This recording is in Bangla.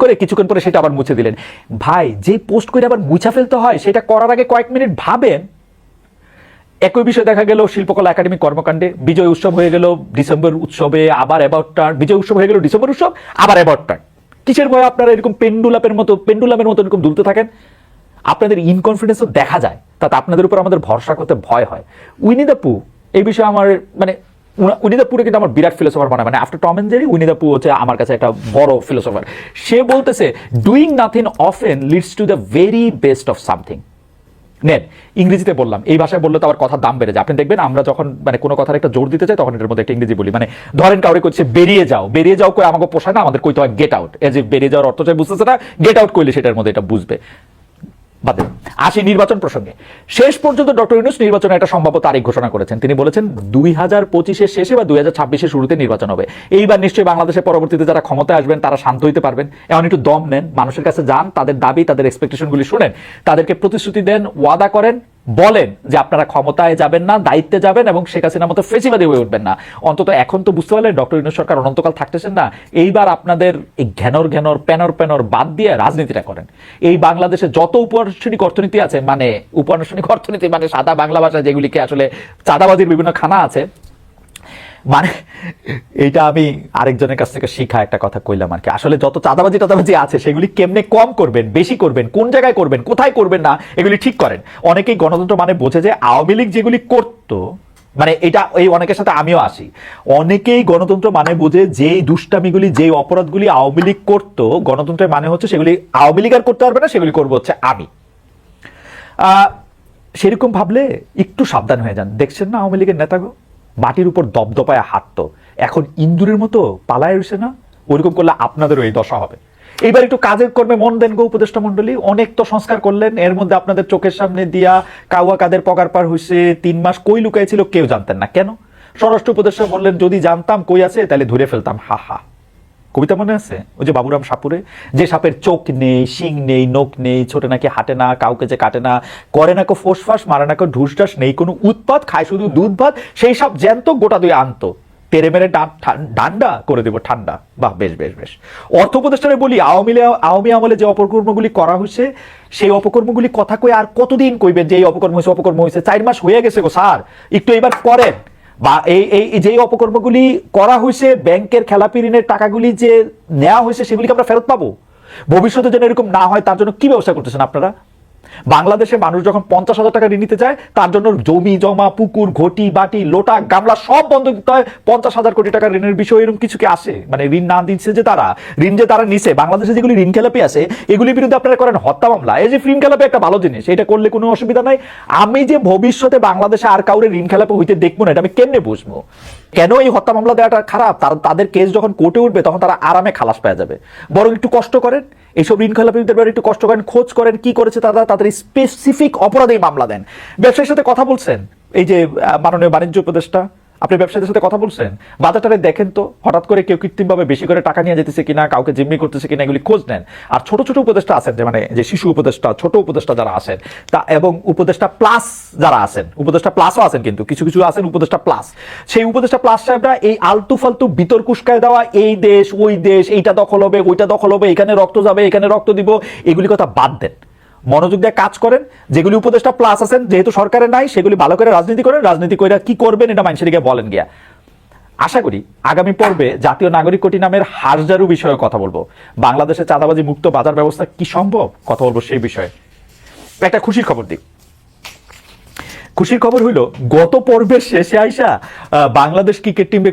করে কিছুক্ষণ পরে সেটা আবার মুছে দিলেন। ভাই, যে পোস্ট করে আবার মুছা ফেলতে হয় সেটা করার আগে কয়েক মিনিট ভাবেন। একই বিষয় দেখা গেল শিল্পকলা একাডেমি কর্মকাণ্ডে। বিজয় উৎসব হয়ে গেল ডিসেম্বর উৎসবে, আবার অ্যাবাউট টার্ন। বিজয় উৎসব হয়ে গেল ডিসেম্বর উৎসব, আবার অ্যাবাউট টার্ন। কিসের ভয় আপনারা এরকম পেন্ডুলামের মতো এরকম দুলতে থাকেন? আপনাদের ইনকনফিডেন্সও দেখা যায়, তাতে আপনাদের উপর আমাদের ভরসা করতে ভয় হয়। উইনি দ্য পু এই বিষয়ে আমার উইনি দ্য পুরে কিন্তু আমার বিরাট ফিলোসফার মানে after Tom and Jerry Winnie the Pooh হচ্ছে আমার কাছে একটা বড় ফিলোসফার। সে বলতেছে doing nothing often leads to the very best of something. নেন, ইংরেজিতে বললাম, এই ভাষায় বললে তো আবার কথার দাম বেড়ে যায়। আপনি দেখবেন আমরা যখন কোনো কথার একটা জোর দিতে চাই তখন এটার মধ্যে একটা ইংরেজি বলি। ধরেন কাউরে করছে বেরিয়ে যাও করে আমাকে পোষায় না, আমাদের কইতে হয় গেট আউট। এজ এ বেরিয়ে যাওয়ার অর্থ চাই বুঝতেছে না, গেট আউট করলে সেটার মধ্যে এটা বুঝবে। বাদে আসি নির্বাচন প্রসঙ্গে। শেষ পর্যন্ত ডক্টর ইউনূস নির্বাচনের একটা সম্ভাব্য তারিখ ঘোষণা করেছেন। তিনি বলেছেন 2025-এর শেষে বা 2026-এর শুরুতে নির্বাচন হবে। এইবার নিশ্চয়ই বাংলাদেশের পরবর্তীতে যারা ক্ষমতায় আসবেন তারা শান্ত হইতে পারবেন। এখন একটু দম নেন, মানুষের কাছে যান, তাদের দাবি তাদের এক্সপেকটেশনগুলি শুনেন, তাদেরকে প্রতিশ্রুতি দেন, ওয়াদা করেন, বলেন যে আপনারা ক্ষমতায় যাবেন না, দায়িত্বে যাবেন এবং শেখ হাসিনার মতো ফেসিবাদী হয়ে উঠবেন না। অন্তত এখন তো বুঝতে পারলেন ডক্টর ইউনূস সরকার অনন্তকাল থাকতেছেন না। এইবার আপনাদের এই ঘ্যানর প্যানর বাদ দিয়ে রাজনীতিটা করেন। এই বাংলাদেশে যত উপানুষ্ঠানিক অর্থনীতি আছে, উপানুষ্ঠানিক অর্থনীতি সাদা বাংলা ভাষায় যেগুলিকে আসলে চাঁদাবাজির বিভিন্ন খানা আছে, এইটা আমি আরেকজনের কাছ থেকে শিখা একটা কথা কইলাম আর কি। আসলে যত চাঁদাবাজি আছে সেগুলি কেমনে কম করবেন, বেশি করবেন, কোন জায়গায় করবেন, কোথায় করবেন না, এগুলি ঠিক করেন। অনেকেই গণতন্ত্র বোঝে যে আওয়ামী লীগ যেগুলি করতো, এটা এই অনেকের সাথে আমিও আসি, অনেকেই গণতন্ত্র বোঝে যেই দুষ্টামিগুলি, যেই অপরাধগুলি আওয়ামী লীগ করতো, গণতন্ত্রের হচ্ছে সেগুলি আওয়ামী লীগ আর করতে পারবে না, সেগুলি করবো হচ্ছে আমি। সেরকম ভাবলে একটু সাবধান হয়ে যান। দেখছেন না আওয়ামী লীগের নেতাগো মাটির উপর দপদপায় হাঁটতো, এখন ইন্দুরের মতো পালায় রয়েছে না? ওইরকম করলে আপনাদেরও এই দশা হবে। এইবার একটু কাজের কর্মে মন দেন গো উপদেষ্টা মন্ডলী। অনেক তো সংস্কার করলেন, এর মধ্যে আপনাদের চোখের সামনে দিয়া কাউয়া কাদের পগার পার হয়েছে, 3 মাস কই লুকাই ছিল কেউ জানতেন না। কেন? স্বরাষ্ট্র উপদেষ্টা বললেন যদি জানতাম কই আছে তাহলে ধরে ফেলতাম। হা হা, কবিতা মনে আছে? ওই যে বাবুরাম সাপুরে, যে সাপের চোখ নেই, শিং নেই, নখ নেই, ছোটে নাকি হাঁটে না, কাউকে যে কাটে না, করে না কো ফোসফাস, মারে না কো ঢুসঢাস, নেই কোনো উৎপাত, খায় শুধু দুধ ভাত, সেই সব জ্যান্ত গোটা দুই আনতো, তেরে মেরে ডান্ডা করে দেবো ঠান্ডা। বাহ, বেশ বেশ বেশ। অর্থ উপদেষ্টারে বলি, আওয়ামী আমলে যে অপকর্মগুলি করা হয়েছে, সেই অপকর্মগুলি কথা কই আর কতদিন কইবেন যে এই অপকর্ম হয়েছে? 4 মাস হয়ে গেছে গো স্যার, একটু এবার করেন। বা এই যে অপকর্মগুলি করা হয়েছে, ব্যাংকের খেলাপি ঋণের টাকাগুলি যে নেওয়া হয়েছে সেগুলিকে আমরা ফেরত পাবো। ভবিষ্যতে যেন এরকম না হয় তার জন্য কি ব্যবস্থা করতেছেন আপনারা? বাংলাদেশে মানুষ যখন 50,000 টাকা ঋণ নিতে চায়, তার জন্য জমি জমা, পুকুর, ঘটি, বাটি, লোটা, গামলা সব বন্ধ দিতে হয়। 50,000 কোটি টাকা ঋণের বিষয় এরকম কিছু কি আসে? ঋণ না দিচ্ছে যে তারা, ঋণ যে তারা নিছে, বাংলাদেশে যেগুলি ঋণ খেলাপি আছে এগুলির বিরুদ্ধে আপনারা করেন হত্যা মামলা। এই যে ঋণ খেলাপি একটা ভালো জিনিস, এটা করলে কোনো অসুবিধা নাই। আমি যে ভবিষ্যতে বাংলাদেশে আর কাউরে ঋণ খেলাপি হইতে দেখবো না, এটা আমি কেমনে বুঝবো? কেন এই হত্যা মামলা দেওয়াটা খারাপ? তাদের কেস যখন কোর্টে উঠবে তখন তারা আরামে খালাস পেয়ে যাবে। বরং একটু কষ্ট করেন, এইসব ঋণ খেলাপিদের ব্যাপারে একটু কষ্ট করেন, খোঁজ করেন কি করেছে তারা, তাদের স্পেসিফিক অপরাধে মামলা দেন। ব্যবসায়ীর সাথে কথা বলছেন, এই যে মাননীয় বাণিজ্য উপদেষ্টা, আপনি ব্যবসায়ীদের সাথে কথা বলছেন, বাজারটারে দেখেন তো হঠাৎ করে কেউ কৃত্রিমভাবে বেশি করে টাকা নিয়ে যেতেছে কিনা, কাউকে জিম্মি করতেছে কিনা, এগুলি খোঁজ নেন। আর ছোট ছোট উপদেষ্টা আছেন, যে শিশু উপদেষ্টা, ছোট উপদেষ্টা যারা আছেন তা, এবং উপদেষ্টা প্লাস যারা আছেন, উপদেষ্টা প্লাসও আছেন, কিন্তু কিছু কিছু আছেন উপদেষ্টা প্লাস, সেই উপদেষ্টা প্লাস সাহেবরা এই আলতু ফালতু বিতর্ক উস্কায় দেওয়া, এই দেশ ওই দেশ, এইটা দখল হবে, ওইটা দখল হবে, এখানে রক্ত যাবে, এখানে রক্ত দিব, এগুলি কথা বাদ দেন। মনোযোগ দিয়ে কাজ করেন। যেগুলি উপদেষ্টা প্লাস আছেন, যেহেতু সরকারের নাই, সেগুলি ভালো করে রাজনীতি করেন। রাজনীতি করে কি করবেন এটা মানুষের গিয়ে বলেন গিয়া। আশা করি আগামী পর্বে জাতীয় নাগরিক কোটি নামের হারজারু বিষয়ে কথা বলবো। বাংলাদেশে চাঁদাবাজি মুক্ত বাজার ব্যবস্থা কি সম্ভব কথা বলবো সেই বিষয়ে। একটা খুশির খবর দিই। খুশির খবর হইল, গত পর্বের শেষে আইসা বাংলাদেশ ক্রিকেট টিমে